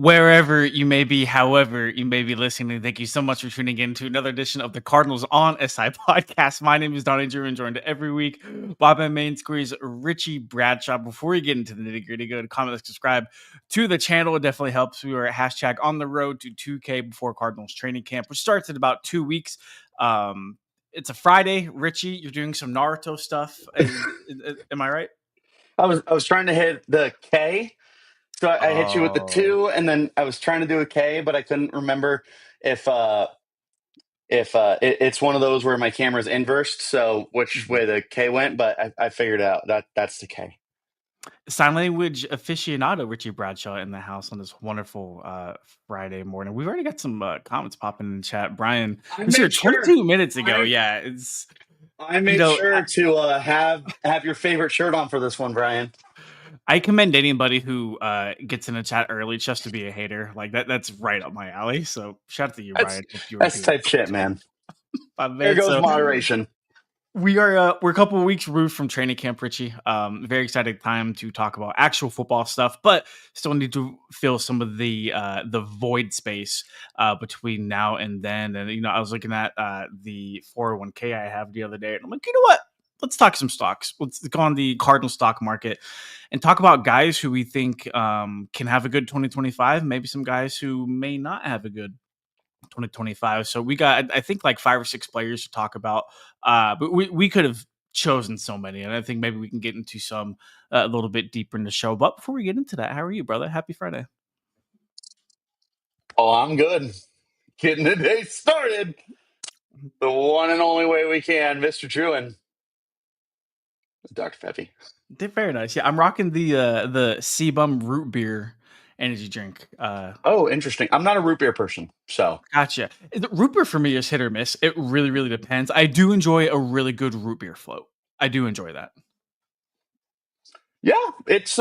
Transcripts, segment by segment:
Wherever you may be, however you may be listening, thank you so much for tuning in to another edition of the Cardinals on SI podcast. My name is Donnie Drew and joined every week by my main squeeze, Richie Bradshaw. Before we get into the nitty gritty, go to comment and subscribe to the channel. It definitely helps. We are at hashtag on the road to 2K before Cardinals training camp, which starts in about 2 weeks. It's a Friday. Richie, you're doing some Naruto stuff. Am I right? I was trying to hit the K. So I hit you with the 2, and then I was trying to do a K, but I couldn't remember if it's one of those where my camera's inversed, so which way the K went. But I figured out that's the K. Sign language aficionado Richie Bradshaw in the house on this wonderful Friday morning. We've already got some comments popping in the chat. Brian was here 22 minutes ago. I made sure to have your favorite shirt on for this one, Brian. I commend anybody who gets in the chat early just to be a hater. Like that's right up my alley. So shout out to you, Brian. That's type shit, man. There goes moderation. We're a couple of weeks removed from training camp, Richie. Very exciting time to talk about actual football stuff, but still need to fill some of the void space between now and then. And I was looking at the 401k I have the other day, and I'm like, you know what? Let's talk some stocks. Let's go on the Cardinal stock market and talk about guys who we think can have a good 2025. Maybe some guys who may not have a good 2025. So we got, I think, like 5 or 6 players to talk about. But we could have chosen so many, and I think maybe we can get into some a little bit deeper in the show. But before we get into that, how are you, brother? Happy Friday. Oh, I'm good. Getting the day started the one and only way we can, Mr. Truin. Dr. Peppy. Very nice. Yeah, I'm rocking the Seabum root beer energy drink. Oh, interesting. I'm not a root beer person, so gotcha. The root beer for me is hit or miss. It really, really depends. I do enjoy a really good root beer float. I do enjoy that. Yeah, it's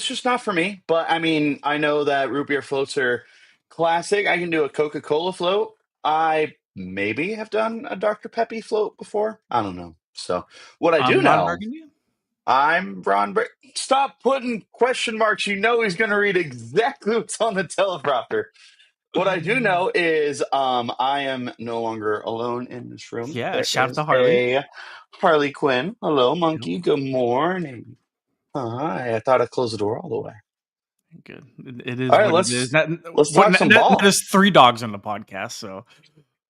just not for me. But I mean, I know that root beer floats are classic. I can do a Coca-Cola float. I maybe have done a Dr. Peppy float before. I don't know. So what I do Ron know, Burgundy? I'm Ron. Stop putting question marks. You know he's going to read exactly what's on the teleprompter. What I do know is I am no longer alone in this room. Yeah, There shout out is to Harley. a Harley Quinn. Hello, monkey. Good morning. Hi. I thought I closed the door all the way. Good. It is All right, what it is. Let's talk some ball. There's 3 dogs on the podcast, so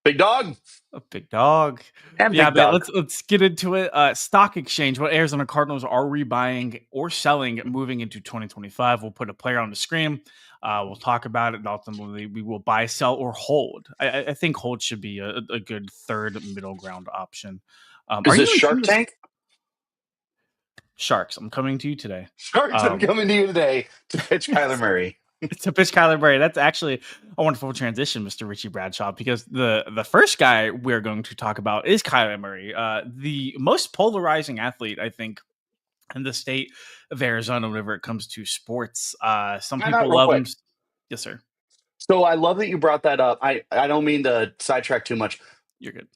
big dog. A big dog. And yeah, big dog. Let's get into it. Stock exchange. What Arizona Cardinals are we buying or selling moving into 2025? We'll put a player on the screen. We'll talk about it, and ultimately we will buy, sell, or hold. I think hold should be a good third middle ground option. Is this Shark Tank? Sharks, I'm coming to you today. Sharks, I'm coming to you today to pitch Kyler Murray. To pitch Kyler Murray. That's actually a wonderful transition, Mr. Richie Bradshaw, because the first guy we're going to talk about is Kyler Murray, the most polarizing athlete, I think, in the state of Arizona whenever it comes to sports. Some people love him. Yes, sir. So I love that you brought that up. I don't mean to sidetrack too much. You're good.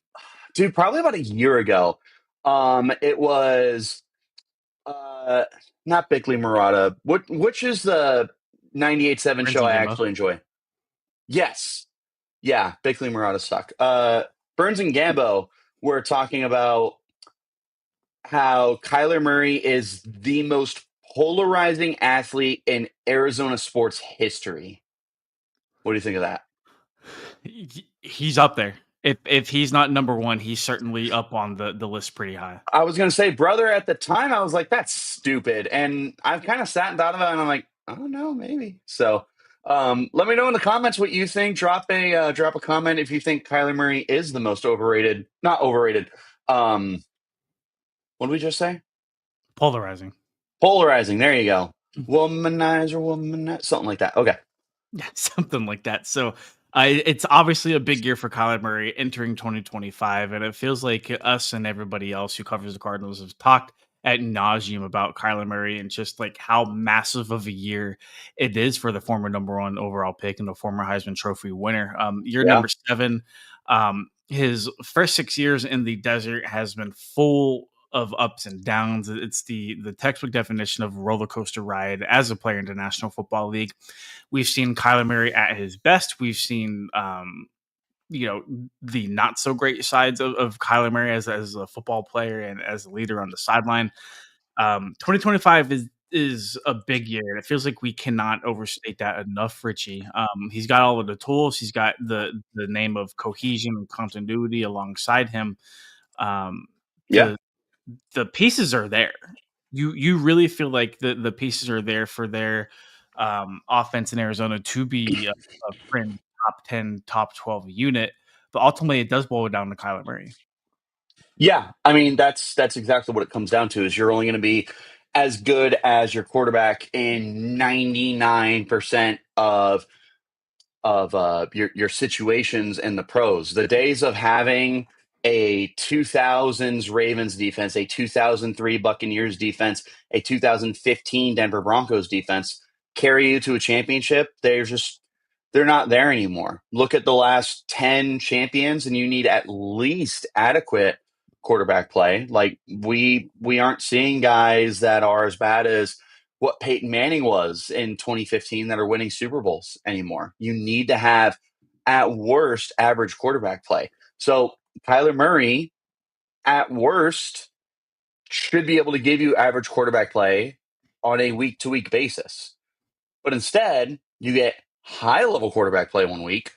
Dude, probably about a year ago, it was not Bickley Murata. Which is the 98.7 show I actually enjoy? Yes. Yeah, Bickley Murata suck. Burns and Gambo were talking about how Kyler Murray is the most polarizing athlete in Arizona sports history. What do you think of that? He's up there. If he's not number one, he's certainly up on the list pretty high. I was going to say, brother, at the time, I was like, that's stupid. And I've kind of sat and thought about it, and I'm like, I don't know, maybe. So let me know in the comments what you think. Drop a comment if you think Kyler Murray is the most overrated. Not overrated. What did we just say? Polarizing. There you go. Womanizer, something like that. Okay. Yeah, something like that. So it's obviously a big year for Kyler Murray entering 2025, and it feels like us and everybody else who covers the Cardinals have talked ad nauseum about Kyler Murray and just like how massive of a year it is for the former number 1 overall pick and the former Heisman Trophy winner. Number 7. His first 6 years in the desert has been full of ups and downs. It's the textbook definition of roller coaster ride as a player in the National Football League. We've seen Kyler Murray at his best. We've seen the not so great sides of Kyler Murray as a football player and as a leader on the sideline. 2025 is a big year. It feels like we cannot overstate that enough, Richie. He's got all of the tools. He's got the name of cohesion and continuity alongside him. Um, Yeah. the the pieces are there. You really feel like the pieces are there for their offense in Arizona to be a fringe top 10, top 12 unit. But ultimately, it does boil down to Kyler Murray. Yeah, I mean that's exactly what it comes down to. Is you're only going to be as good as your quarterback in 99% of your situations in the pros. The days of having a 2000s Ravens defense, a 2003 Buccaneers defense, a 2015 Denver Broncos defense carry you to a championship, they're not there anymore. Look at the last 10 champions and you need at least adequate quarterback play. Like we aren't seeing guys that are as bad as what Peyton Manning was in 2015 that are winning Super Bowls anymore. You need to have, at worst, average quarterback play. So Kyler Murray, at worst, should be able to give you average quarterback play on a week-to-week basis. But instead, you get high-level quarterback play one week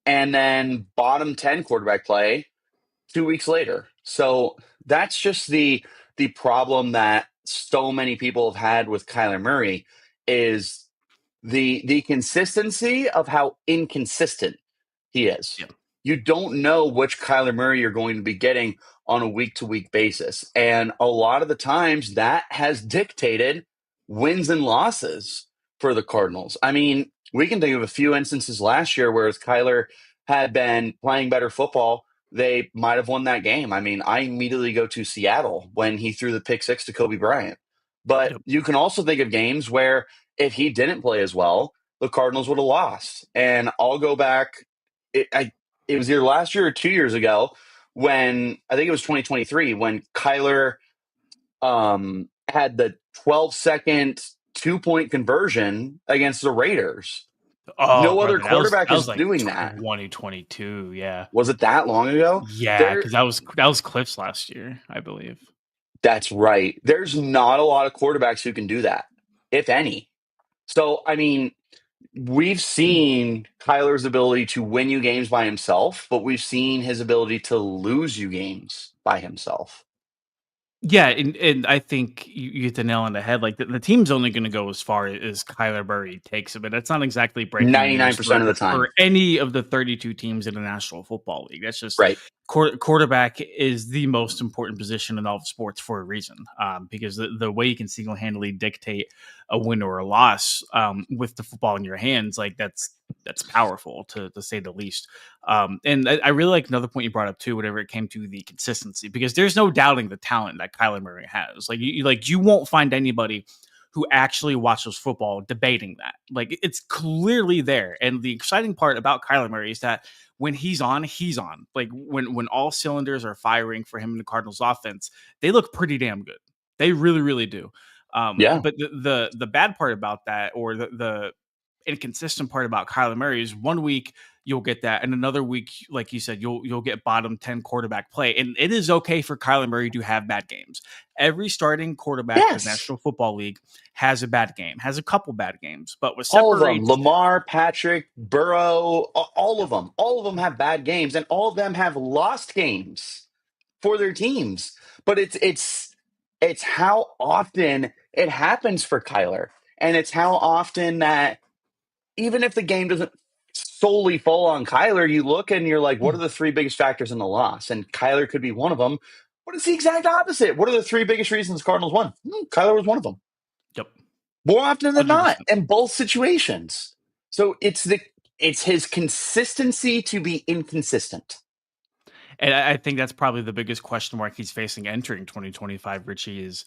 and then bottom 10 quarterback play 2 weeks later. So that's just the problem that so many people have had with Kyler Murray is the consistency of how inconsistent he is. Yeah. You don't know which Kyler Murray you're going to be getting on a week to week basis. And a lot of the times that has dictated wins and losses for the Cardinals. I mean, we can think of a few instances last year where if Kyler had been playing better football, they might have won that game. I mean, I immediately go to Seattle when he threw the pick six to Kobe Bryant. But Yep. you can also think of games where if he didn't play as well, the Cardinals would have lost. And I'll go back. It was either last year or 2 years ago when I think it was 2023 when Kyler had the 12-second 2-point conversion against the Raiders. Oh, No other brother, quarterback that was is like doing that. 2022. Yeah. Was it that long ago? Yeah, There, because that was Cliff's last year, I believe. that's right. There's not a lot of quarterbacks who can do that, if any. So, I mean, we've seen Kyler's ability to win you games by himself, but we've seen his ability to lose you games by himself. Yeah, and I think you hit the nail on the head. Like the team's only going to go as far as Kyler Murray takes it, but that's not exactly breaking news 99% of the for time. any of the 32 teams in the National Football League. That's just Right. quarterback is the most important position in all of sports for a reason, because the way you can single handedly dictate a win or a loss with the football in your hands, like that's powerful to say the least. And I really like another point you brought up too, whenever it came to the consistency, because there's no doubting the talent that Kyler Murray has. Like you won't find anybody who actually watches football debating that. Like it's clearly there. And the exciting part about Kyler Murray is that when he's on, he's on. Like when all cylinders are firing for him in the Cardinals offense, they look pretty damn good. They really, really do. Yeah. But the bad part about that, or the inconsistent part about Kyler Murray, is one week you'll get that, and another week, like you said, you'll get bottom 10 quarterback play. And it is okay for Kyler Murray to have bad games. Every starting quarterback in the Yes. National Football League has a bad game, has a couple bad games. But what All of them. separates Lamar, Patrick, Burrow, all of them. All of them have bad games, and all of them have lost games for their teams. But it's how often it happens for Kyler. And it's how often that even if the game doesn't solely fall on Kyler, you look and you're like, what are the three biggest factors in the loss? And Kyler could be one of them. What is the exact opposite? What are the three biggest reasons Cardinals won? Kyler was one of them. Yep, More often than not, 100%. in both situations. So it's his consistency to be inconsistent. And I think that's probably the biggest question mark he's facing entering 2025, Richie, is,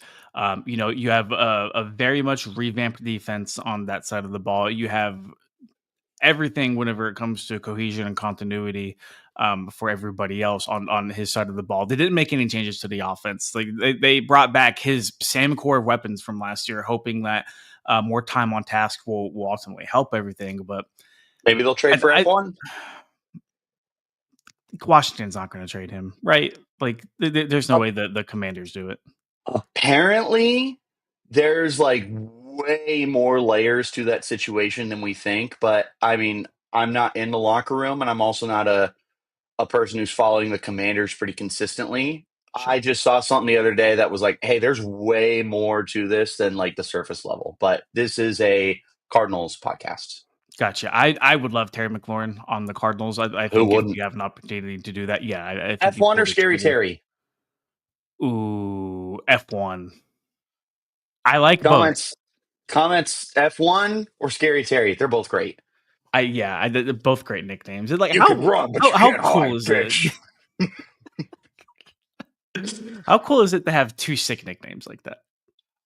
you have a very much revamped defense on that side of the ball. You have everything whenever it comes to cohesion and continuity for everybody else on his side of the ball. They didn't make any changes to the offense. Like they brought back his same core of weapons from last year, hoping that more time on task will ultimately help everything. But Maybe they'll trade for F1. Washington's not going to trade him, right? Like, there's no way that the Commanders do it. Apparently, there's like way more layers to that situation than we think. But I mean, I'm not in the locker room, and I'm also not a person who's following the Commanders pretty consistently. Sure. I just saw something the other day that was like, hey, there's way more to this than like the surface level. But this is a Cardinals podcast. Gotcha. I would love Terry McLaurin on the Cardinals. I Who think if wouldn't? you have an opportunity to do that, yeah, I think you F1 pull or the Scary trigger. Terry? Ooh, F1. I like both. Comments F1 or Scary Terry? They're both great. They're both great nicknames. Like You can run, but you how can't cool hide, is bitch. it? How cool is it to have two sick nicknames like that?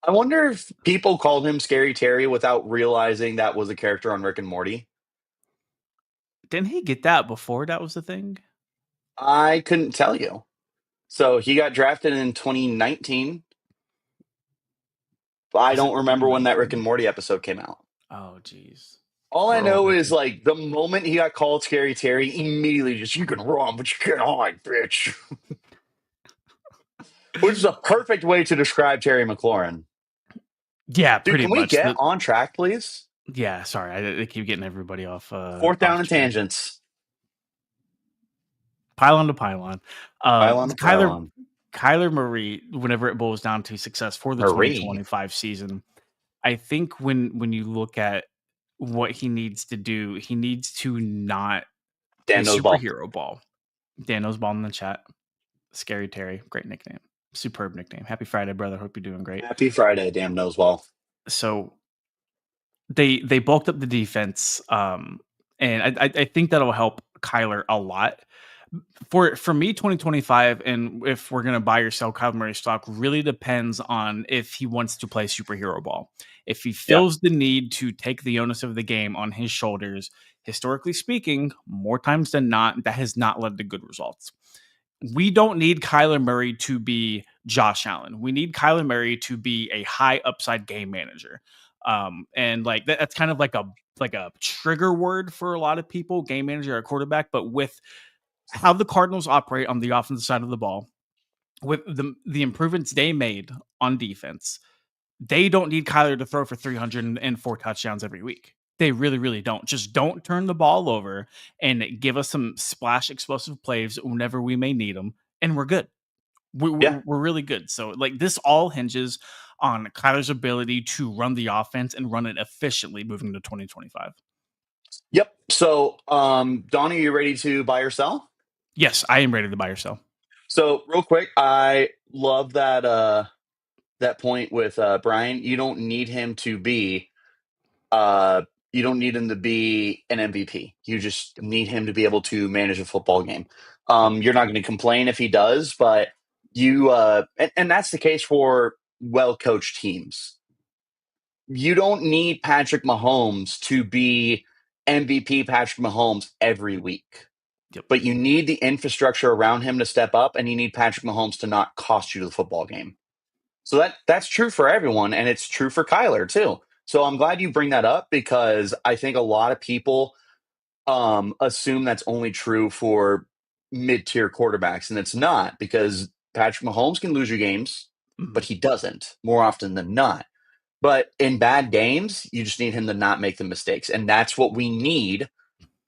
I wonder if people called him Scary Terry without realizing that was a character on Rick and Morty. Didn't he get that before that was the thing? I couldn't tell you. So he got drafted in 2019. I Was it don't remember when that Rick 2019? and Morty episode came out. Oh, jeez. All I We're old, know I is think. like the moment he got called Scary Terry, immediately just you can run, but you can't hide, bitch. Which is a perfect way to describe Terry McLaurin. Yeah, Dude, pretty can we much. get on track, please? Yeah, sorry, I keep getting everybody off Fourth down off and track. tangents. Pylon to pylon. Pylon to pylon. Kyler Murray, whenever it boils down to success for the Marie. 2025 season, I think when you look at what he needs to do, he needs to not play Dan knows ball. superhero ball. Dan knows ball in the chat. Scary Terry, great nickname. Superb nickname. Happy Friday, brother. Hope you're doing great. Happy Friday, Dan knows ball. So they bulked up the defense, and I think that'll help Kyler a lot. For me, 2025, and if we're gonna buy or sell Kyler Murray stock, really depends on if he wants to play superhero ball. If he Yeah. feels the need to take the onus of the game on his shoulders, historically speaking, more times than not, that has not led to good results. We don't need Kyler Murray to be Josh Allen. We need Kyler Murray to be a high upside game manager. And like that's kind of like a trigger word for a lot of people, game manager or quarterback. But with how the Cardinals operate on the offensive side of the ball, with the improvements they made on defense, they don't need Kyler to throw for 304 touchdowns every week. They really, really don't. Just don't turn the ball over and give us some splash explosive plays whenever we may need them, and we're good. We're really good. So, like, this all hinges on Kyler's ability to run the offense and run it efficiently moving to 2025. Yep. So, Donnie, are you ready to buy or sell? Yes, I am ready to buy or sell. So, real quick, I love that point with Brian. You don't need him to be you don't need him to be an MVP. You just need him to be able to manage a football game. Yep. You're not going to complain if he does, but you and that's the case for well coached teams. You don't need Patrick Mahomes to be MVP Patrick Mahomes every week. Yep. But you need the infrastructure around him to step up, and you need Patrick Mahomes to not cost you the football game. So that's true for everyone, and it's true for Kyler too. So I'm glad you bring that up because I think a lot of people assume that's only true for mid-tier quarterbacks, and it's not because Patrick Mahomes can lose you games, but Mhm. he doesn't more often than not. But in bad games, you just need him to not make the mistakes, and that's what we need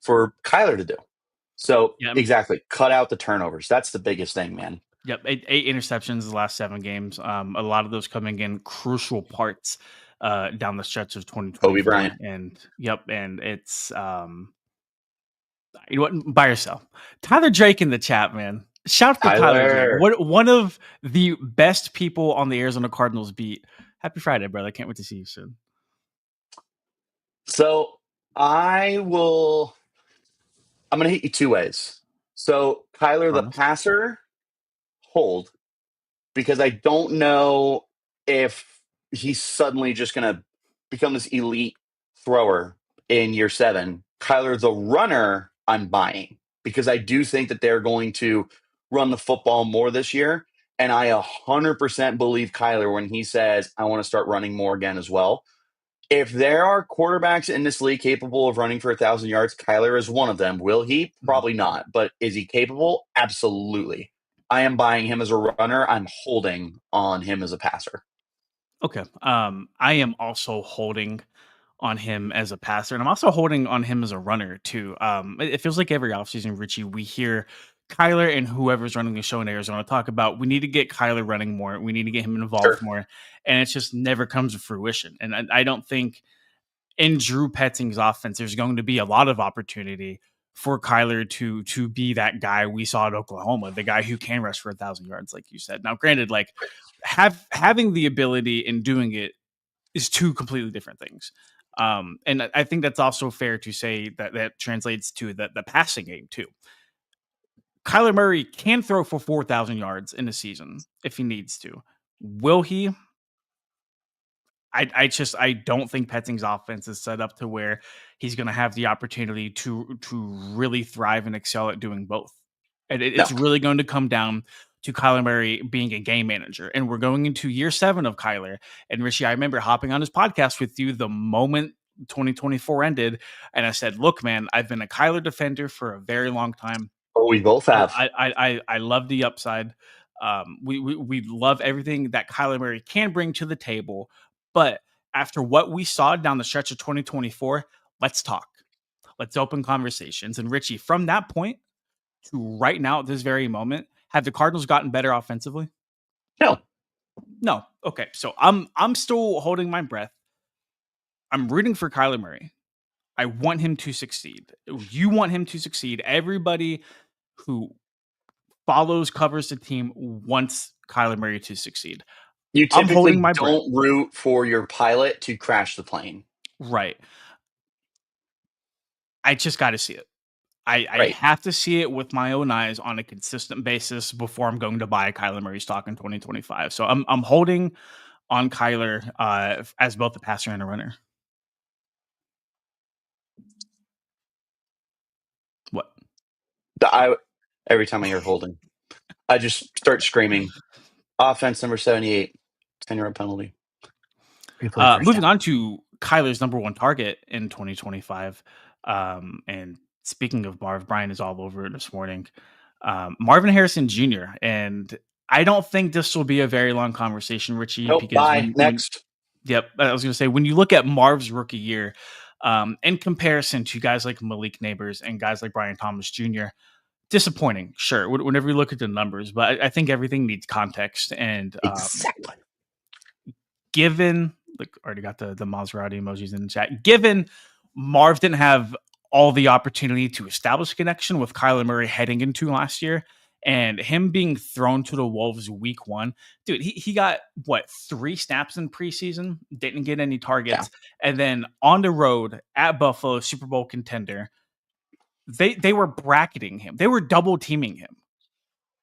for Kyler to do. So Yeah. exactly, cut out the turnovers. That's the biggest thing, man. Yep. Eight interceptions the last 7 games. A lot of those coming in crucial parts down the stretch of Kobe 2024. Bryant. And yep. And it's you know what? Buy or sell. Tyler Drake in the chat, man. Shout to Tyler Drake. Tyler. One of the best people on the Arizona Cardinals beat. Happy Friday, brother. Can't wait to see you soon. So I'm going to hit you two ways. So Kyler, the Promise. passer, hold, because I don't know if he's suddenly just going to become this elite thrower in year 7. Kyler the runner, I'm buying because I do think that they're going to run the football more this year. And I 100% believe Kyler when he says, I want to start running more again as well. If there are quarterbacks in this league capable of running for 1,000 yards, Kyler is one of them. Will he? Mhm. Probably not. But is he capable? Absolutely. I am buying him as a runner. I'm holding on him as a passer. Okay. I am also holding on him as a passer, and I'm also holding on him as a runner too. It feels like every offseason, Richie, we hear Kyler and whoever's running the show in Arizona talk about we need to get Kyler running more, we need to get him involved Sure. more, and it just never comes to fruition. And I don't think in Drew Petting's offense, there's going to be a lot of opportunity for Kyler to be that guy we saw at Oklahoma, the guy who can rush for 1,000 yards, like you said. Now, granted, like having the ability and doing it is two completely different things. And I think that's also fair to say that that translates to the passing game too. Kyler Murray can throw for 4,000 yards in a season if he needs to. Will he? I don't think Petting's offense is set up to where he's going to have the opportunity to really thrive and excel at doing both. And No. it's really going to come down to Kyler Murray being a game manager. And we're going into year 7 of Kyler. And Richie, I remember hopping on his podcast with you the moment 2024 ended, and I said, "Look, man, I've been a Kyler defender for a very long time. Oh, we both have. I love the upside. We love everything that Kyler Murray can bring to the table, but after what we saw down the stretch of 2024, let's talk. Let's open conversations." And Richie, from that point to right now at this very moment, have the Cardinals gotten better offensively? No. No. Okay, so I'm still holding my breath. I'm rooting for Kyler Murray. I want him to succeed. You want him to succeed. Everybody who follows, covers the team, wants Kyler Murray to succeed. You I'm holding typically my breath. don't root for your pilot to crash the plane. Right. I just got to see it. I Right. have to see it with my own eyes on a consistent basis before I'm going to buy Kyler Murray stock in 2025. So I'm holding on Kyler as both a passer and a runner. What? Every time I hear holding, I just start screaming, offense number 78, 10-yard penalty. Replay first Moving down. on to Kyler's number one target in 2025. And speaking of Marv, Brian is all over it this morning. Marvin Harrison Jr. And I don't think this will be a very long conversation, Richie, Nope. because Bye. Next. yep, I was going to say, when you look at Marv's rookie year, in comparison to guys like Malik Neighbors and guys like Brian Thomas Jr., disappointing, sure, whenever you look at the numbers, but I think everything needs context. And Exactly. given, like, already got the Maserati emojis in the chat, given Marv didn't have all the opportunity to establish a connection with Kyler Murray heading into last year, and him being thrown to the Wolves week 1, dude, he got what, 3 snaps in preseason, didn't get any targets, and then on the road at Buffalo, Super Bowl contender, they were bracketing him, they were double teaming him.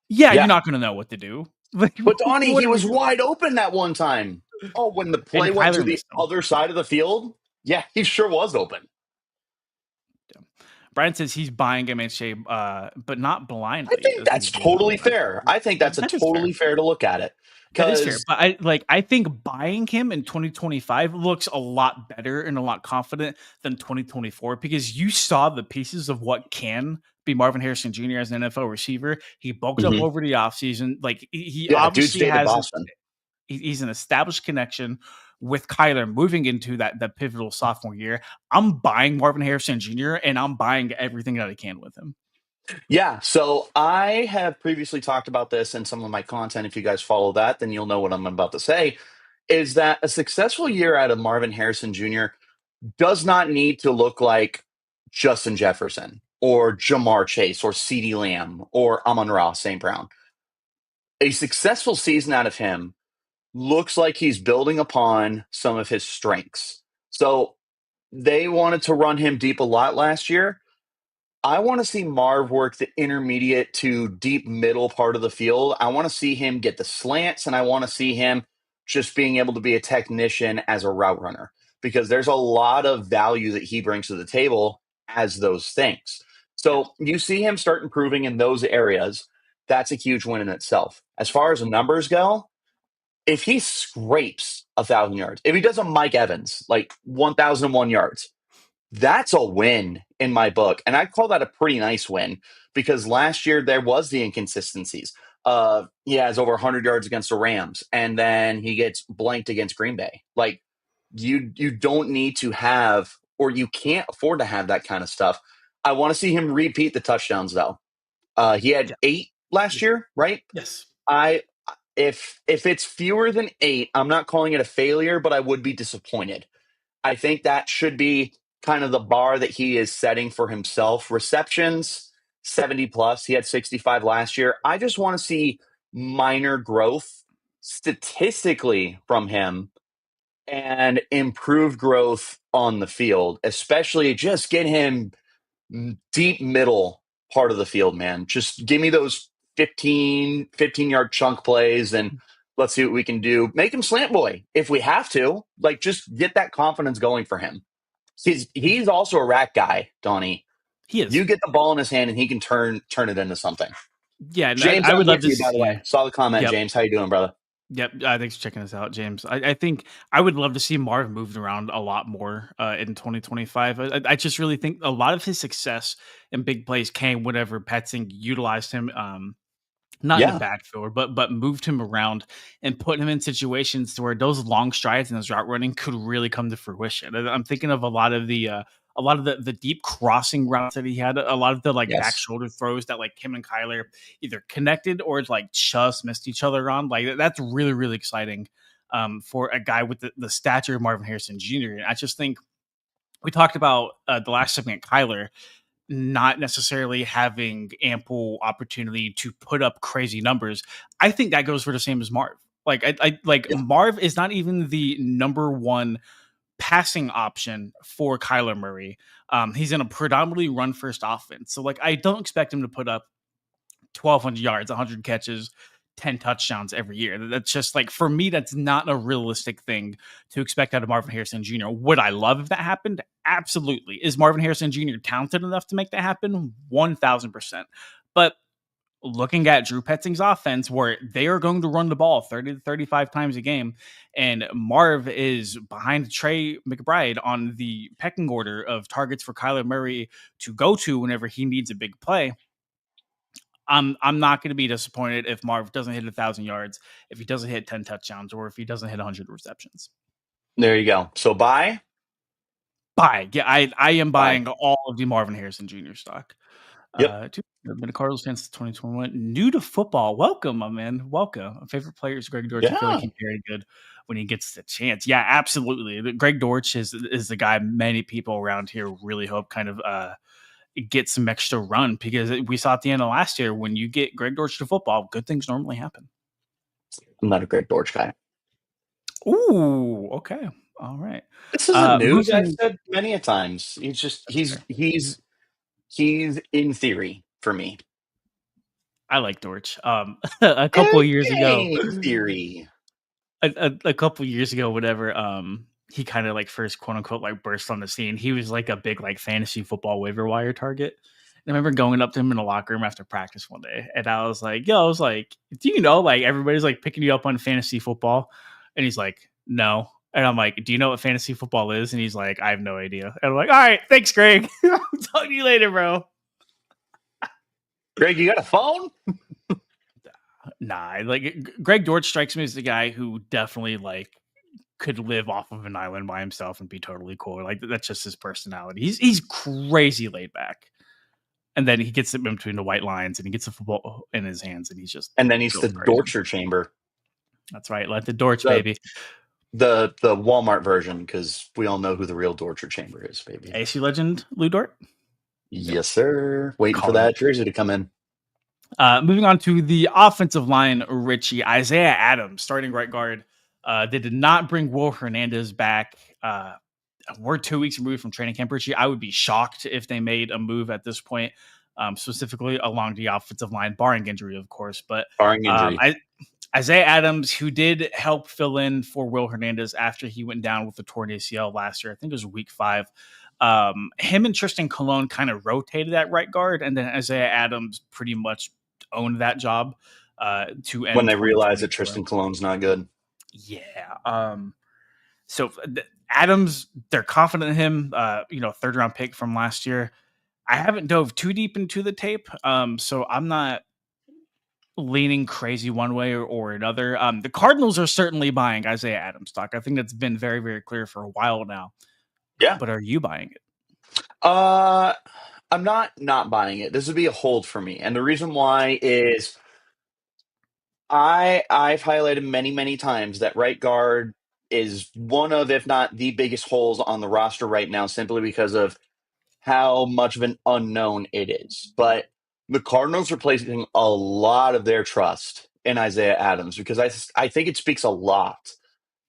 Yeah, you're Yeah. not going to know what to do. Like, But Donnie, what he are we was doing? wide open that one time. Oh, when the And play went to Kyler the missed him. other side of the field? Yeah, he sure was open. Brian says he's buying MHA, but not I blindly. think that's totally fair. I think that's a That is fair. totally fair to look at it. That is fair. Because, But I think buying him in 2025 looks a lot better and a lot confident than 2024, because you saw the pieces of what can be Marvin Harrison Jr. as an NFL receiver. He bulked up over the offseason. Like, he yeah, dude obviously stayed in has Boston. he's an established connection with Kyler moving into that pivotal sophomore year. I'm buying Marvin Harrison Jr. and I'm buying everything that I can with him. Yeah, so I have previously talked about this in some of my content. If you guys follow that, then you'll know what I'm about to say. Is that a successful year out of Marvin Harrison Jr. does not need to look like Justin Jefferson or Jamar Chase or CeeDee Lamb or Amon-Ra St. Brown. A successful season out of him looks like he's building upon some of his strengths. So they wanted to run him deep a lot last year. I want to see Marv work the intermediate to deep middle part of the field. I want to see him get the slants, and I want to see him just being able to be a technician as a route runner, because there's a lot of value that he brings to the table. as those things. So you see him start improving in those areas. That's a huge win in itself. As far as the numbers go, if he scrapes 1,000 yards, if he does a Mike Evans, like 1,001 yards, that's a win in my book. And I call that a pretty nice win because last year there was the inconsistencies. He has over 100 yards against the Rams, and then he gets blanked against Green Bay. Like you don't need to have, or you can't afford to have that kind of stuff. I want to see him repeat the touchdowns though. He had Yeah. 8 last year, right? Yes. I if it's fewer than 8, I'm not calling it a failure, but I would be disappointed. I think that should be kind of the bar that he is setting for himself. Receptions, 70 plus. He had 65 last year. I just want to see minor growth statistically from him and improved growth on the field, especially just get him deep middle part of the field, man. Just give me those 15-yard chunk plays and let's see what we can do. Make him slant boy if we have to. Like, just get that confidence going for him. He's also a rack guy, Donnie. He is. You get the ball in his hand and he can turn it into something. Yeah, and James, I I'm would love with to you, by the way. see. Saw the comment, Yep. James. How you doing, brother? Yep. Thanks for checking us out, James. I think I would love to see Marv moved around a lot more in 2025. I just really think a lot of his success in big plays came whenever Petzing utilized him. Not in the Yeah. backfield, but moved him around and put him in situations to where those long strides and those route running could really come to fruition. And I'm thinking of a lot of the deep crossing routes that he had, a lot of the like back Yes. shoulder throws that like him and Kyler either connected or like just missed each other on. Like that's really, really exciting for a guy with the stature of Marvin Harrison Jr. And I just think we talked about the last segment, Kyler not necessarily having ample opportunity to put up crazy numbers. I think that goes for the same as Marv. Like I like Yeah. Marv is not even the number one passing option for Kyler Murray. He's in a predominantly run first offense. So like I don't expect him to put up 1,200 yards, 100 catches, 10 touchdowns every year. That's just like, for me, that's not a realistic thing to expect out of Marvin Harrison Jr. Would I love if that happened? Absolutely. Is Marvin Harrison Jr. talented enough to make that happen? 1,000%. But looking at Drew Petzing's offense, where they are going to run the ball 30 to 35 times a game, and Marv is behind Trey McBride on the pecking order of targets for Kyler Murray to go to whenever he needs a big play, I'm not going to be disappointed if Marv doesn't hit 1,000 yards, if he doesn't hit 10 touchdowns, or if he doesn't hit 100 receptions. There you go. So buy. Yeah, I am Buy. buying all of the Marvin Harrison Jr. stock. Yep. I've been a Cardinals fan since 2021. New to football. Welcome, my man. Welcome. My favorite player is Greg Dortch. I feel like Yeah. he's very good when he gets the chance. Yeah, absolutely. Greg Dortch is the guy many people around here really hope kind of get some extra run, because we saw at the end of last year, when you get Greg Dortch to football, good things normally happen. I'm not a great Dortch guy. Ooh, okay. All right. This isn't news. I've Moving. said many a times. He's in theory for me. I like Dortch. A couple of years ago, In theory. a couple of years ago, whatever. He kind of like first quote unquote like burst on the scene. He was like a big like fantasy football waiver wire target. And I remember going up to him in the locker room after practice one day, and I was like, do you know like everybody's like picking you up on fantasy football? And he's like, no. And I'm like, do you know what fantasy football is? And he's like, I have no idea. And I'm like, all right, thanks, Greg. I'll talk to you later, bro. Greg, you got a phone? Nah, like Greg Dortch strikes me as the guy who definitely like could live off of an island by himself and be totally cool. Like that's just his personality. He's crazy laid back. And then he gets it in between the white lines and he gets the football in his hands and he's just And then he's goes the crazy. Dorcher chamber. That's right. Let the Dortch, baby. The Walmart version, because we all know who the real Dorcher chamber is, baby. AC legend Lou Dort. Yes, sir. Waiting for Calling that it. jersey to come in. Moving on to the offensive line, Richie. Isaiah Adams, starting right guard. They did not bring Will Hernandez back. We're 2 weeks removed from training camp, Richie. I would be shocked if they made a move at this point, specifically along the offensive line, barring injury, of course. But Barring injury. Isaiah Adams, who did help fill in for Will Hernandez after he went down with the torn ACL last year, I think it was week 5. Him and Tristan Colon kind of rotated at right guard, and then Isaiah Adams pretty much owned that job to When end they realize that 2024. Tristan Cologne's not good. Yeah. So Adams, they're confident in him. Third round pick from last year. I haven't dove too deep into the tape, so I'm not leaning crazy one way or another. The Cardinals are certainly buying Isaiah Adams stock. I think that's been very, very clear for a while now. Yeah. But are you buying it? I'm not buying it. This would be a hold for me. And the reason why is I've highlighted many times that right guard is one of, if not the biggest holes on the roster right now, simply because of how much of an unknown it is. But the Cardinals are placing a lot of their trust in Isaiah Adams because I think it speaks a lot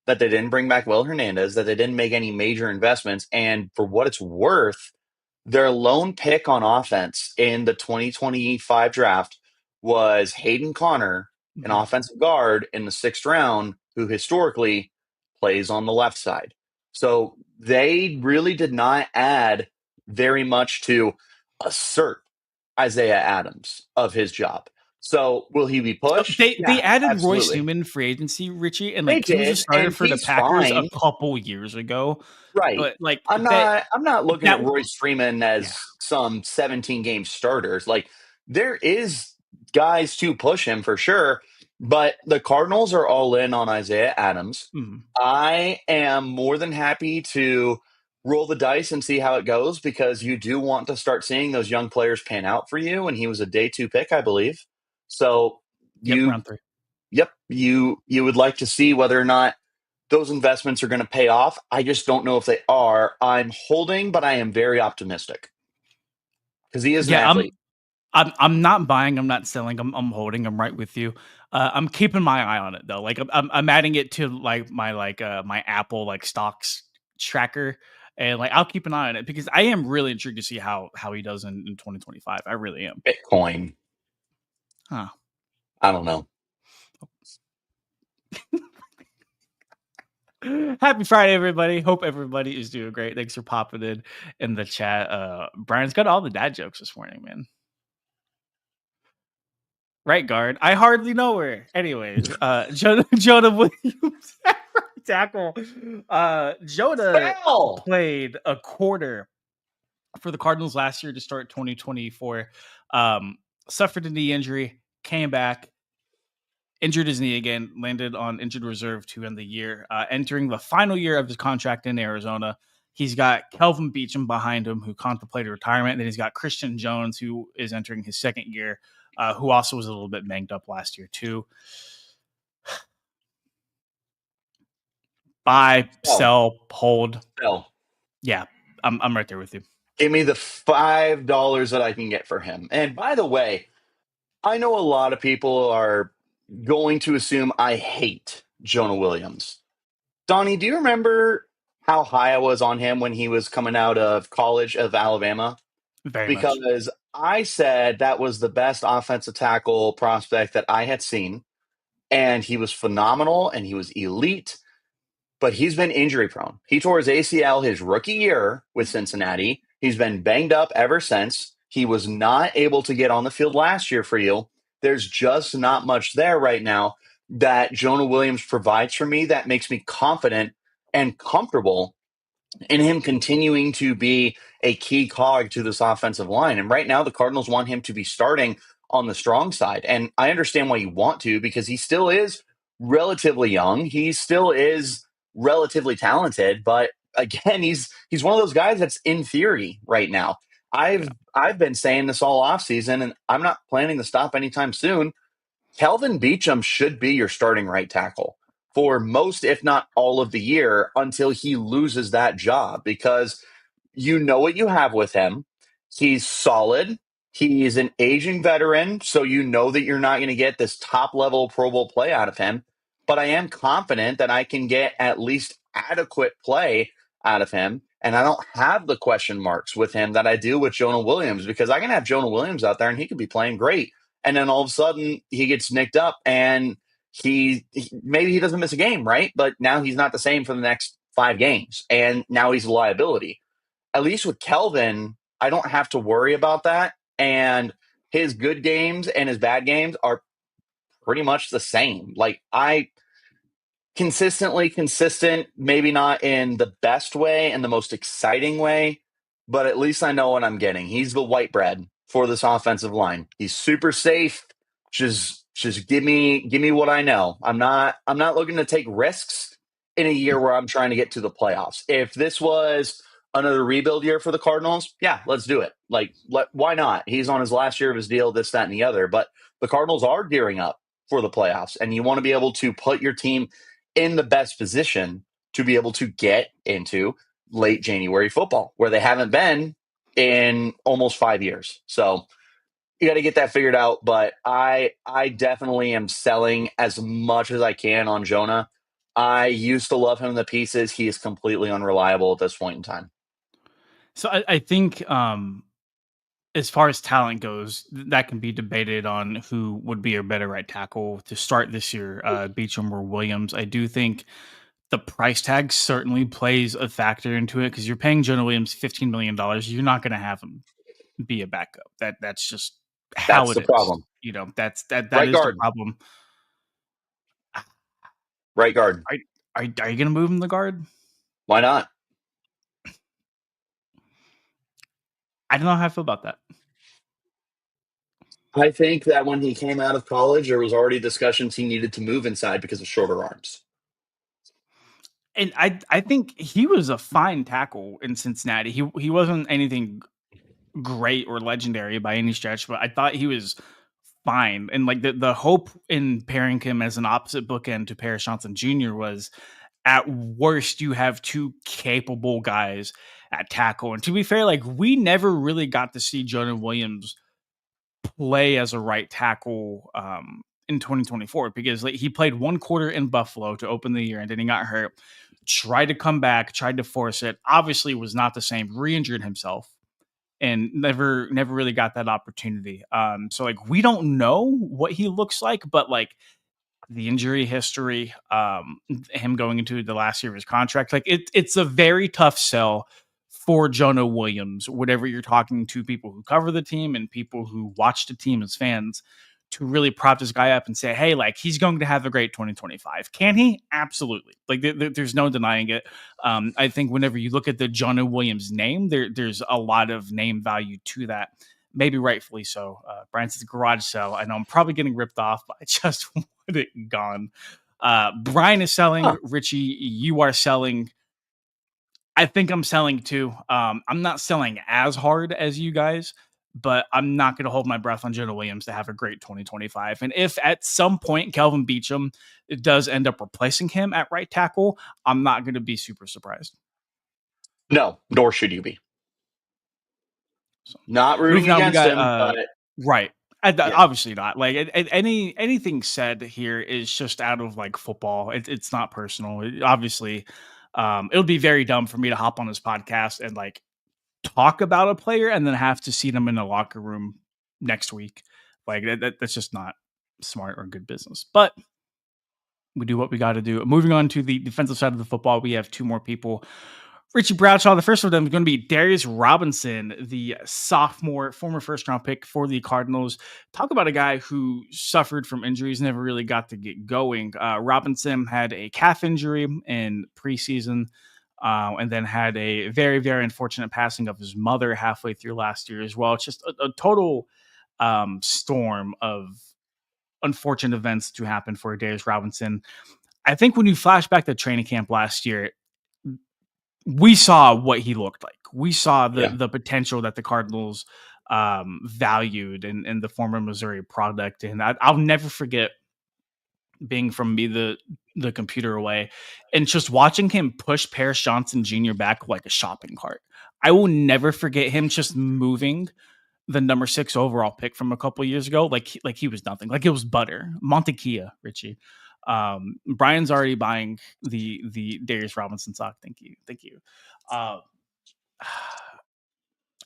that they didn't bring back Will Hernandez, that they didn't make any major investments, and for what it's worth, their lone pick on offense in the 2025 draft was Hayden Connor, an Mhm. offensive guard in the 6th round, who historically plays on the left side. So they really did not add very much to assert Isaiah Adams of his job. So will he be So pushed? they Yeah, added Royce absolutely. Newman free agency, Richie, and They like he was a did, starter and for the he's Packers a fine. couple years ago. Right. But like that I'm not looking that at Royce Freeman yeah. as some 17 game starters. Like there is guys to push him for sure, but the Cardinals are all in on Isaiah Adams. Mhm. I am more than happy to roll the dice and see how it goes because you do want to start seeing those young players pan out for you. And he was a day 2 pick, I believe. So Yep, you, round 3. yep, you would like to see whether or not those investments are going to pay off. I just don't know if they are. I'm holding, but I am very optimistic because he is an Yeah, athlete. I'm not buying, I'm not selling, I'm holding, I'm right with you. I'm keeping my eye on it though. Like I'm adding it to like my Apple like stocks tracker, and like I'll keep an eye on it because I am really intrigued to see how he does in 2025. I really am. Bitcoin. Huh. I don't know. Happy Friday, everybody. Hope everybody is doing great. Thanks for popping in the chat. Brian's got all the dad jokes this morning, man. Right guard. I hardly know her. Anyways, Jonah Williams tackle. Jonah Spell. played a quarter for the Cardinals last year to start 2024. Suffered a knee injury, came back, injured his knee again, landed on injured reserve to end the year. Entering the final year of his contract in Arizona, he's got Kelvin Beachum behind him, who contemplated retirement. And then he's got Christian Jones, who is entering his second year, who also was a little bit banged up last year too. Buy, Spell. sell, hold. Spell. Yeah, I'm right there with you. Give me the $5 that I can get for him. And by the way, I know a lot of people are going to assume I hate Jonah Williams. Donnie, do you remember how high I was on him when he was coming out of college of Alabama? Very much. Because I said that was the best offensive tackle prospect that I had seen. And he was phenomenal and he was elite, but he's been injury prone. He tore his ACL his rookie year with Cincinnati. He's been banged up ever since. He was not able to get on the field last year for you. There's just not much there right now that Jonah Williams provides for me that makes me confident and comfortable in him continuing to be a key cog to this offensive line. And right now, the Cardinals want him to be starting on the strong side. And I understand why you want to, because he still is relatively young. He still is relatively talented, but again, he's one of those guys that's in theory right now. Yeah. I've been saying this all offseason, and I'm not planning to stop anytime soon. Kelvin Beachum should be your starting right tackle for most, if not all of the year until he loses that job because you know what you have with him. He's solid. He's an aging veteran, so you know that you're not going to get this top level Pro Bowl play out of him. But I am confident that I can get at least adequate play out of him. And I don't have the question marks with him that I do with Jonah Williams because I can have Jonah Williams out there and he could be playing great. And then all of a sudden he gets nicked up and maybe he doesn't miss a game, right? But now he's not the same for the next 5 games. And now he's a liability. at least with Kelvin, I don't have to worry about that. And his good games and his bad games are pretty much the same. Like, I consistently consistent, maybe not in the best way and the most exciting way, but at least I know what I'm getting. He's the white bread for this offensive line. He's super safe. Just give me what I know. I'm not looking to take risks in a year where I'm trying to get to the playoffs. If this was another rebuild year for the Cardinals, yeah, let's do it. Like, why not? He's on his last year of his deal, this, that, and the other. But the Cardinals are gearing up for the playoffs, and you want to be able to put your team in the best position to be able to get into late January football, where they haven't been in almost 5 years. So you got to get that figured out. But I definitely am selling as much as I can on Jonah. I used to love him in the pieces. He is completely unreliable at this point in time. So I think as far as talent goes, that can be debated on who would be a better right tackle to start this year, Beachum or Williams. I do think the price tag certainly plays a factor into it because you're paying Jonah Williams $15 million. You're not going to have him be a backup. That's just how That's it the is. problem. That Right is the guard. problem. Right guard. Are you going to move him the guard? Why not? I don't know how I feel about that. I think that when he came out of college, there was already discussions he needed to move inside because of shorter arms. And I think he was a fine tackle in Cincinnati. He wasn't anything great or legendary by any stretch, but I thought he was fine. And like the hope in pairing him as an opposite bookend to Paris Johnson Jr. was at worst you have two capable guys at tackle. And to be fair, like we never really got to see Jonah Williams play as a right tackle in 2024 because like he played one quarter in Buffalo to open the year and then he got hurt. Tried to come back, tried to force it. Obviously, was not the same. Re-injured himself and never really got that opportunity. So like we don't know what he looks like, but like the injury history, him going into the last year of his contract, like it's a very tough sell for Jonah Williams, whatever you're talking to people who cover the team and people who watch the team as fans to really prop this guy up and say, hey, like he's going to have a great 2025. Can he? Absolutely. Like there's no denying it. I think whenever you look at the Jonah Williams name, there's a lot of name value to that. Maybe rightfully so. Brian says garage sale. I know I'm probably getting ripped off, but I just want it gone. Brian is selling. Huh. Richie, you are selling. I think I'm selling too. I'm not selling as hard as you guys, but I'm not going to hold my breath on Jonah Williams to have a great 2025. And if at some point Kelvin Beachum does end up replacing him at right tackle, I'm not going to be super surprised. No, nor should you be. So, Not rooting moving on, we against got him, but right. yeah. Obviously not. Like anything said here is just out of like football. It's not personal. Obviously, it would be very dumb for me to hop on this podcast and like talk about a player and then have to see them in the locker room next week. Like that's just not smart or good business. But we do what we got to do. Moving on to the defensive side of the football, we have two more people. Richie Bradshaw, the first of them is going to be Darius Robinson, the sophomore, former first-round pick for the Cardinals. Talk about a guy who suffered from injuries, never really got to get going. Robinson had a calf injury in preseason, and then had a very, very unfortunate passing of his mother halfway through last year as well. It's just a total storm of unfortunate events to happen for Darius Robinson. I think when you flash back to training camp last year, we saw what he looked like. We saw the potential that the Cardinals valued in the former Missouri product. And I'll never forget being from me the computer away and just watching him push Paris Johnson Jr. back like a shopping cart. I will never forget him just moving the number 6 overall pick from a couple years ago like he was nothing. Like it was butter. Montekia, Richie. Brian's already buying the Darius Robinson sock. Thank you.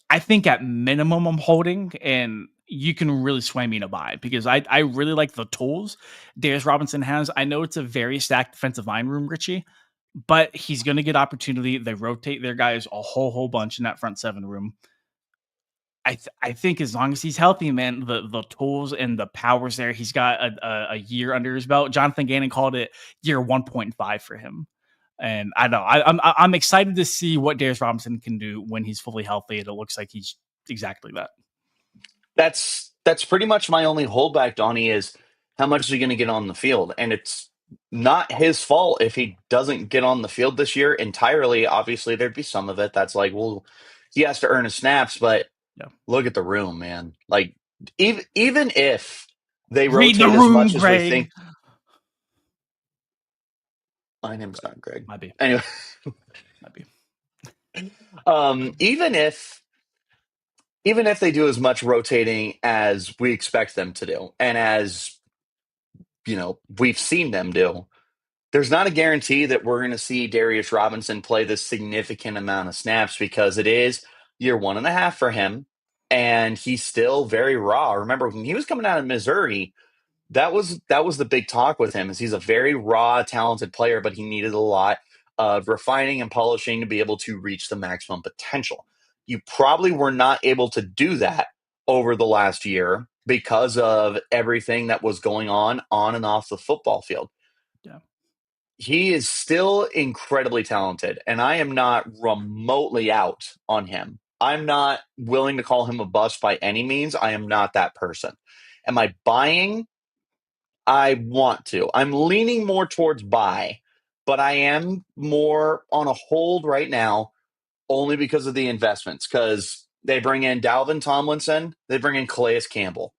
I think at minimum I'm holding, and you can really sway me to buy because I really like the tools Darius Robinson has. I know it's a very stacked defensive line room, Richie, but he's going to get opportunity. They rotate their guys a whole bunch in that front seven room. I think as long as he's healthy, man, the tools and the powers there. He's got a year under his belt. Jonathan Gannon called it year 1.5 for him. And I know I'm excited to see what Darius Robinson can do when he's fully healthy. And it looks like he's exactly that. That's pretty much my only holdback, Donnie, is how much is he going to get on the field? And it's not his fault if he doesn't get on the field this year entirely. Obviously, there'd be some of it that's like, well, he has to earn his snaps, but Yeah. look at the room, man. Like, even if they Read the rotate as room, much as we Greg. think. My name's not Greg. Might be. Anyway, Might be. Even if they do as much rotating as we expect them to do, and as we've seen them do, there's not a guarantee that we're going to see Darius Robinson play this significant amount of snaps because it is year 1.5 for him, and he's still very raw. Remember when he was coming out of Missouri, that was the big talk with him, is he's a very raw, talented player, but he needed a lot of refining and polishing to be able to reach the maximum potential. You probably were not able to do that over the last year because of everything that was going on and off the football field. Yeah. He is still incredibly talented, and I am not remotely out on him. I'm not willing to call him a bust by any means. I am not that person. Am I buying? I want to. I'm leaning more towards buy, but I am more on a hold right now only because of the investments. Because they bring in Dalvin Tomlinson, they bring in Calais Campbell,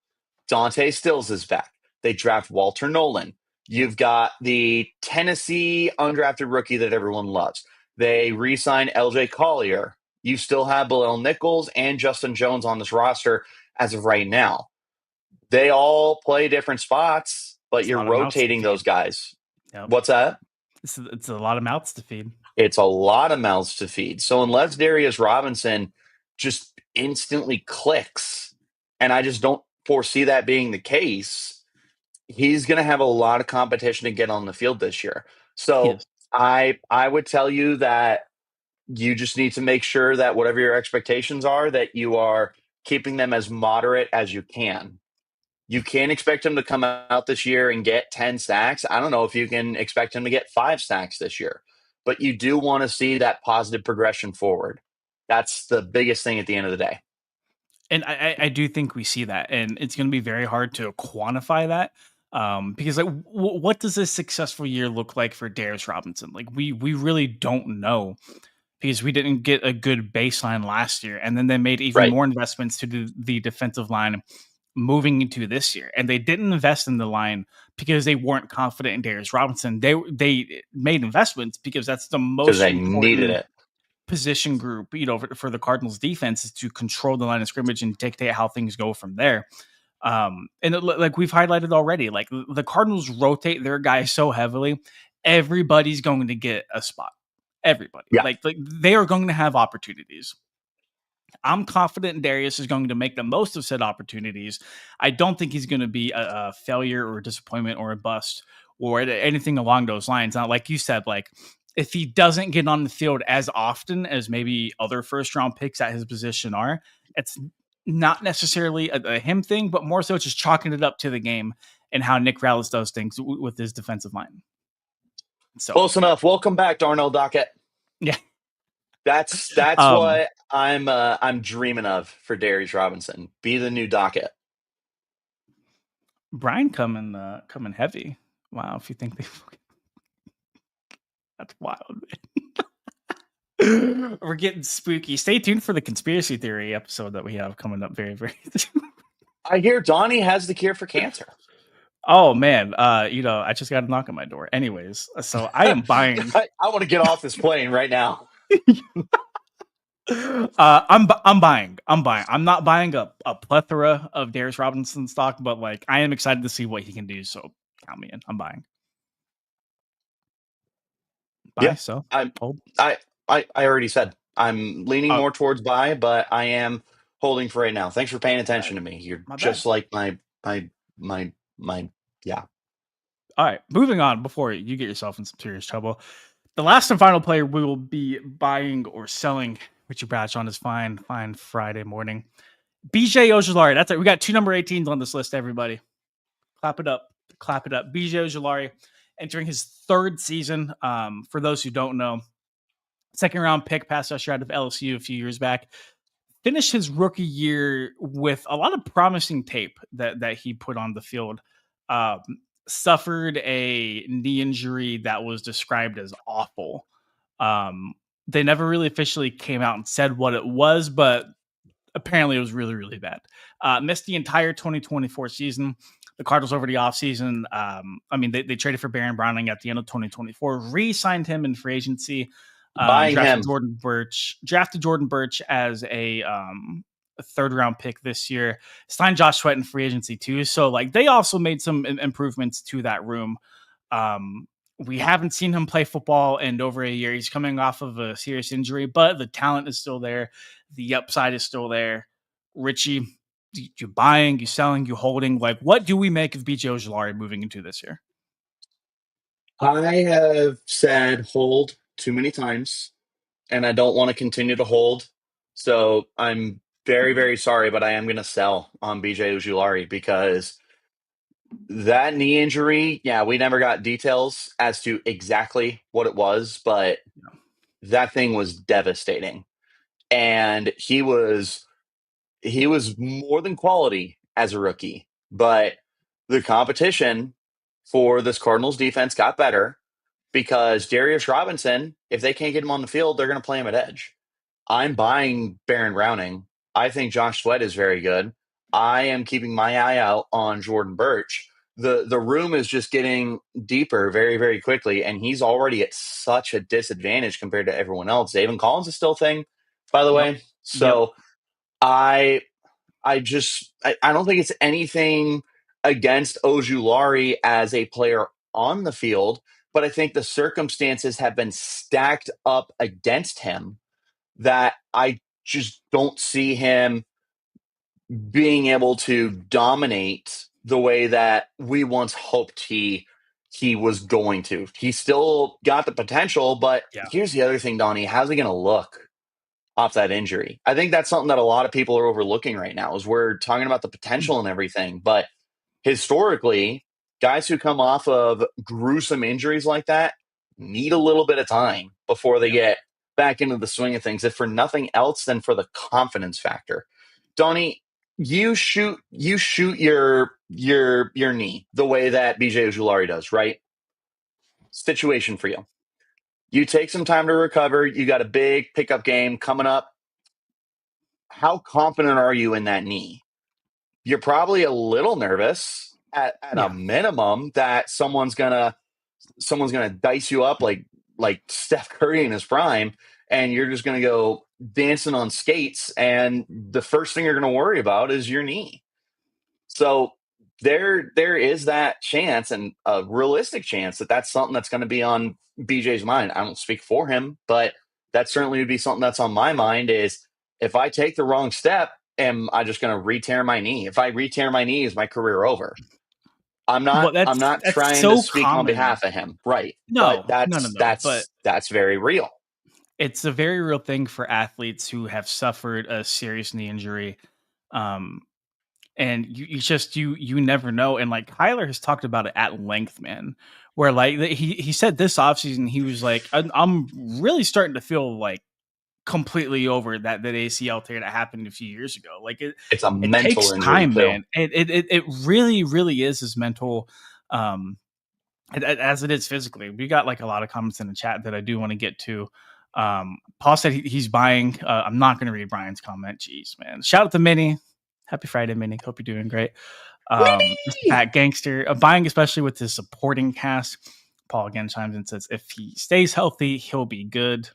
Dante Stills is back. They draft Walter Nolan. You've got the Tennessee undrafted rookie that everyone loves. They re-sign LJ Collier. You still have Bilal Nichols and Justin Jones on this roster as of right now. They all play different spots, but It's a you're lot of mouths to rotating those feed. guys. Yep. What's that? It's a lot of mouths to feed. It's a lot of mouths to feed. So unless Darius Robinson just instantly clicks, and I just don't foresee that being the case, he's going to have a lot of competition to get on the field this year. So Yes. I would tell you that you just need to make sure that whatever your expectations are, that you are keeping them as moderate as you can. You can't expect him to come out this year and get 10 sacks. I don't know if you can expect him to get 5 sacks this year, but you do want to see that positive progression forward. That's the biggest thing at the end of the day. And I do think we see that, and it's going to be very hard to quantify that, because like, what does a successful year look like for Darius Robinson? Like we really don't know because we didn't get a good baseline last year, and then they made even Right. more investments to the defensive line moving into this year, and they didn't invest in the line because they weren't confident in Darius Robinson. They made investments because that's the Because most they needed important it. position group, for the Cardinals defense is to control the line of scrimmage and dictate how things go from there. Like we've highlighted already, like the Cardinals rotate their guys so heavily, everybody's going to get a spot. Everybody, Yeah. like they are going to have opportunities. I'm confident Darius is going to make the most of said opportunities. I don't think he's going to be a failure or a disappointment or a bust or anything along those lines. Now, like you said, like if he doesn't get on the field as often as maybe other first round picks at his position are, it's not necessarily a him thing, but more so just chalking it up to the game and how Nick Rallis does things with his defensive line. So Close enough. Welcome back, Darnell Dockett. yeah, That's what I'm dreaming of for Darius Robinson. Be the new Dockett. Brian coming heavy. Wow, if you think they that's wild, man. We're getting spooky. Stay tuned for the conspiracy theory episode that we have coming up very, very soon. I hear Donnie has the cure for cancer. Oh man, I just got a knock on my door. Anyways, so I am buying. I want to get off this plane right now. I'm buying. I'm not buying a plethora of Darius Robinson stock, but like I am excited to see what he can do. So count me in. I'm buying. Buy. Yeah, So I hold. I I already said I'm leaning Oh, more towards buy, but I am holding for right now. Thanks for paying all right. attention to me. You're My bad. just like my yeah. All right, moving on before you get yourself in some serious trouble. The last and final player we will be buying or selling Richard Bradshaw on his fine Friday morning. BJ Ojulari. That's it. We got 2 number 18s on this list, everybody. Clap it up. Clap it up. BJ Ojulari entering his 3rd season. For those who don't know, 2nd round pick, pass rusher out of LSU a few years back. Finished his rookie year with a lot of promising tape that he put on the field. Um, Suffered a knee injury that was described as awful. They never really officially came out and said what it was, but apparently it was really, really bad. Missed the entire 2024 season. The Cardinals over the offseason, they traded for Baron Browning at the end of 2024, re-signed him in free agency, Buying drafted him. Jordan Birch as a 3rd round pick this year, signed Josh Sweat in free agency too. So like they also made some improvements to that room. We haven't seen him play football in over a year. He's coming off of a serious injury, but the talent is still there. The upside is still there. Richie, you buying, you selling, you holding. Like, what do we make of BJ Ojulari moving into this year? I have said hold too many times, and I don't want to continue to hold. So I'm very, very sorry, but I am going to sell on BJ Ojulari because that knee injury, yeah, we never got details as to exactly what it was, but that thing was devastating. And he was more than quality as a rookie, but the competition for this Cardinals defense got better because Darius Robinson, if they can't get him on the field, they're going to play him at edge. I'm buying Baron Browning. I think Josh Sweat is very good. I am keeping my eye out on Jordan Birch. The room is just getting deeper very, very quickly, and he's already at such a disadvantage compared to everyone else. David Collins is still a thing, by the Yep. way. So I I don't think it's anything against Ojulari as a player on the field, but I think the circumstances have been stacked up against him that I just don't see him being able to dominate the way that we once hoped he was going to. He still got the potential, but Yeah. here's the other thing, Donnie. How's he going to look off that injury? I think that's something that a lot of people are overlooking right now is we're talking about the potential and everything, but historically, guys who come off of gruesome injuries like that need a little bit of time before they Yeah. get back into the swing of things. If for nothing else, then for the confidence factor. Donnie, you shoot your knee the way that BJ Ojulari does, right? Situation for you. You take some time to recover. You got a big pickup game coming up. How confident are you in that knee? You're probably a little nervous at a Yeah. minimum that someone's gonna dice you up like Steph Curry in his prime, and you're just gonna go dancing on skates, and the first thing you're gonna worry about is your knee. So there is that chance and a realistic chance that that's something that's going to be on BJ's mind. I don't speak for him, but that certainly would be something that's on my mind is if I take the wrong step, am I just going to re-tear my knee? If I re-tear my knee, is my career over? I'm not Well, I'm not that's trying to so speak on common. behalf of him. Right. But No, no, no, no. But that's very real. it's a very real thing for athletes who have suffered a serious knee injury. Um, and you never know. And like Kyler has talked about it at length, man. Where like he said this offseason, he was like, I'm really starting to feel like completely over that ACL tear that happened a few years ago. Like It's a it mental takes injury time, too. man. It really, really is his mental um as it is physically. We got like a lot of comments in the chat that I do want to get to. Paul said he's buying. I'm not going to read Brian's comment. Jeez, man. Shout out to Minnie. Happy Friday, Minnie. Hope you're doing great. Maybe. Fat gangster buying, especially with his supporting cast. Paul again chimes in and says, if he stays healthy, he'll be good.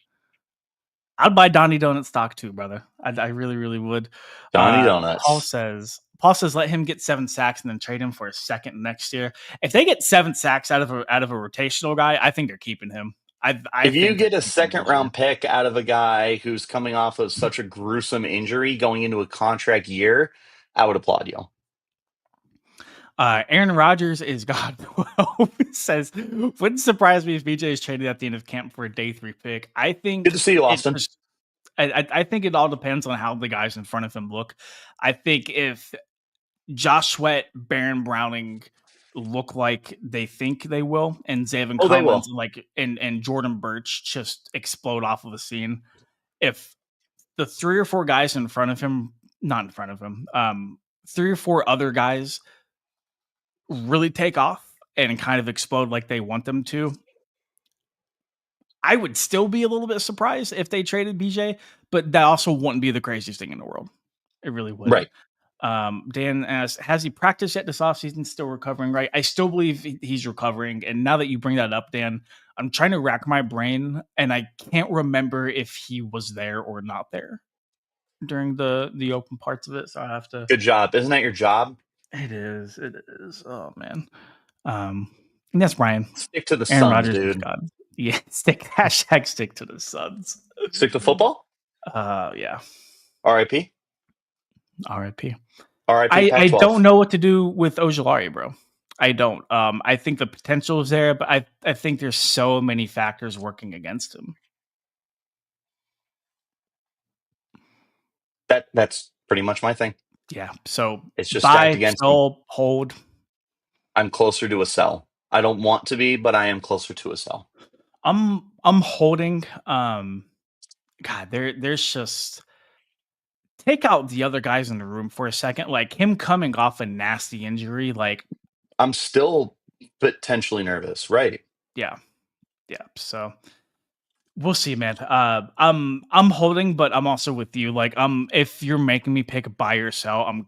I'd buy Donnie Donut stock too, brother. I really, really would. Donnie Paul Donuts. says, Paul says, let him get 7 sacks and then trade him for a second next year. If they get 7 sacks out of a rotational guy, I think they're keeping him. I If you think they're get a keeping him second this year. round pick out of a guy who's coming off of such a gruesome injury going into a contract year, I would applaud you. Aaron Rodgers is God 12 says, wouldn't surprise me if BJ is traded at the end of camp for a day 3 pick. I Good think to see you, it Austin. just, I think it all depends on how the guys in front of him look. I think if Josh Sweat, Baron Browning look like they think they will, and Zayvon Oh, they Collins will. and Jordan Birch just explode off of the scene. If the 3 or 4 guys in front of him, not in front of him, 3 or 4 other guys really take off and kind of explode like they want them to, I would still be a little bit surprised if they traded BJ, but that also wouldn't be the craziest thing in the world. It really wouldn't. Right. Dan asks, has he practiced yet this offseason? Still recovering, right? I still believe he's recovering. And now that you bring that up, Dan, I'm trying to rack my brain, and I can't remember if he was there or not there during the open parts of it. So I have to. Good job. Isn't that your job? It is. It is. Oh man. And that's Brian. Stick to the Aaron Suns, Rodgers is dude. God. Yeah, stick to the Suns. Stick to football. Yeah. R.I.P. R.I.P. R.I.P. I Pac-12. don't know what to do with Ojulari, bro. I don't. I think the potential is there, but I think there's so many factors working against him. That's pretty much my thing. Yeah. So it's just stacked buy, against me. sell, hold. I'm closer to a sell. I don't want to be, but I am closer to a sell. I'm holding. God, there's just take out the other guys in the room for a second. Like him coming off a nasty injury, like I'm still potentially nervous, right? yeah. So we'll see, man. I'm holding, but I'm also with you. Like, if you're making me pick buy or sell, I'm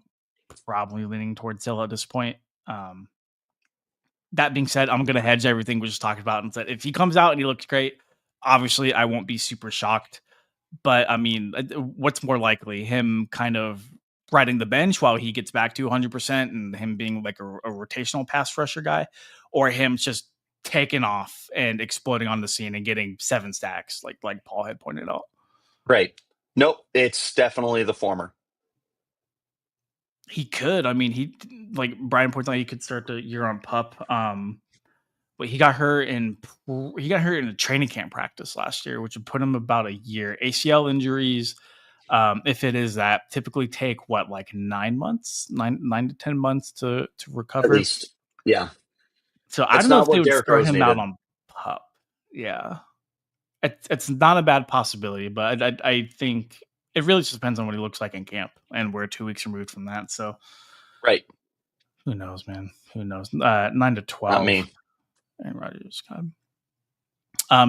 probably leaning towards sell at this point. That being said, I'm gonna hedge everything we just talked about and said if he comes out and he looks great, obviously I won't be super shocked. But I mean, what's more likely? Him kind of riding the bench while he gets back to 100% and him being like a rotational pass rusher guy, or him just taking off and exploding on the scene and getting 7 stacks, like Paul had pointed out. Right. Nope. It's definitely the former. He could. I mean, he like Brian points out, he could start the year on pup. But he got hurt in a training camp practice last year, which would put him about a year. ACL injuries, if it is that, typically take what, like 9 months, 9 to 10 months to recover. At least, yeah. So I It's don't know not if they what would Derrick start Rose him out needed. on pup. Yeah, it's not a bad possibility, but I think it really just depends on what he looks like in camp, and we're 2 weeks removed from that. So Right. who knows, man? Who knows? 9 to 12. Not me. And Rodgers.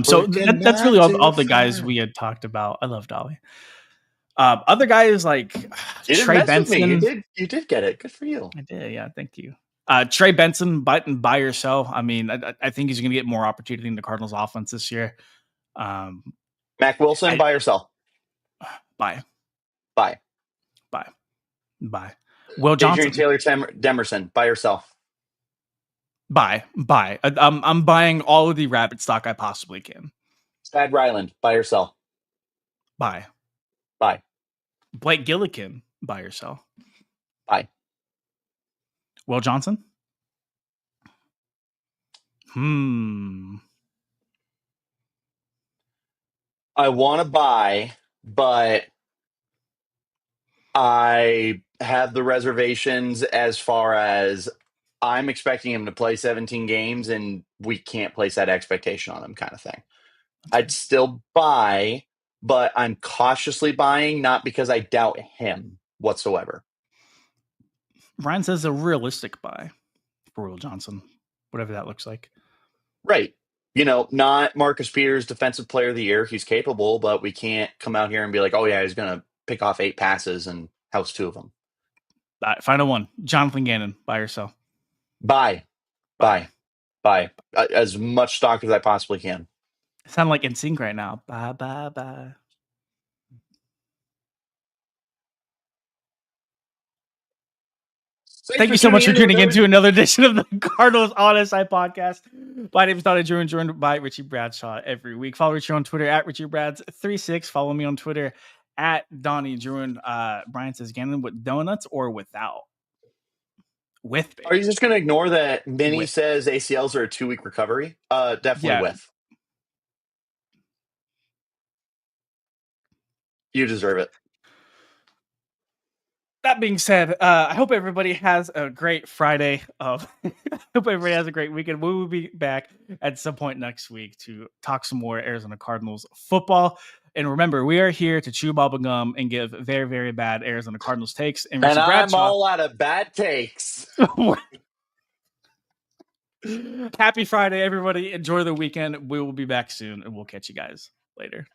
So Working that's really 9 all to the guys 5. we had talked about. I love Dolly. Other guys like You didn't Trey mess with me. Benson. You did get it. Good for you. I did, yeah. Thank you. Trey Benson, buy or sell. I mean, I think he's going to get more opportunity in the Cardinals' offense this year. Mac Wilson, buy or sell? Buy. Buy. Will Johnson. Adrian Taylor Demerson, buy or sell? Buy. I'm buying all of the rabbit stock I possibly can. Chad Ryland, buy or sell? Buy. Blake Gillikin, buy or sell? Buy. Will Johnson? I want to buy, but I have the reservations as far as I'm expecting him to play 17 games and we can't place that expectation on him, kind of thing. I'd still buy, but I'm cautiously buying, not because I doubt him whatsoever. Ryan says a realistic buy for Will Johnson, whatever that looks like. Right. Not Marcus Peters, Defensive Player of the Year. He's capable, but we can't come out here and be like, oh, yeah, he's going to pick off 8 passes and house 2 of them. Final one. Jonathan Gannon, buy or sell? Buy. As much stock as I possibly can. I sound like NSYNC right now. Bye. Thank you so much for tuning into another edition of the Cardinals On SI podcast. My name is Donnie Drew, joined by Richie Bradshaw every week. Follow Richie on Twitter at RichieBrads36. Follow me on Twitter at Donnie Drew. Brian says, Gannon with donuts or without? With, Are you just going to ignore that Minnie with. says ACLs are a 2-week recovery? Definitely Yeah. with. You deserve it. That being said, I hope everybody has a great Friday. I hope everybody has a great weekend. We will be back at some point next week to talk some more Arizona Cardinals football. And remember, we are here to chew bubble gum and give very, very bad Arizona Cardinals takes. And And Richie I'm Bradshaw. all out of bad takes. Happy Friday, everybody. Enjoy the weekend. We will be back soon, and we'll catch you guys later.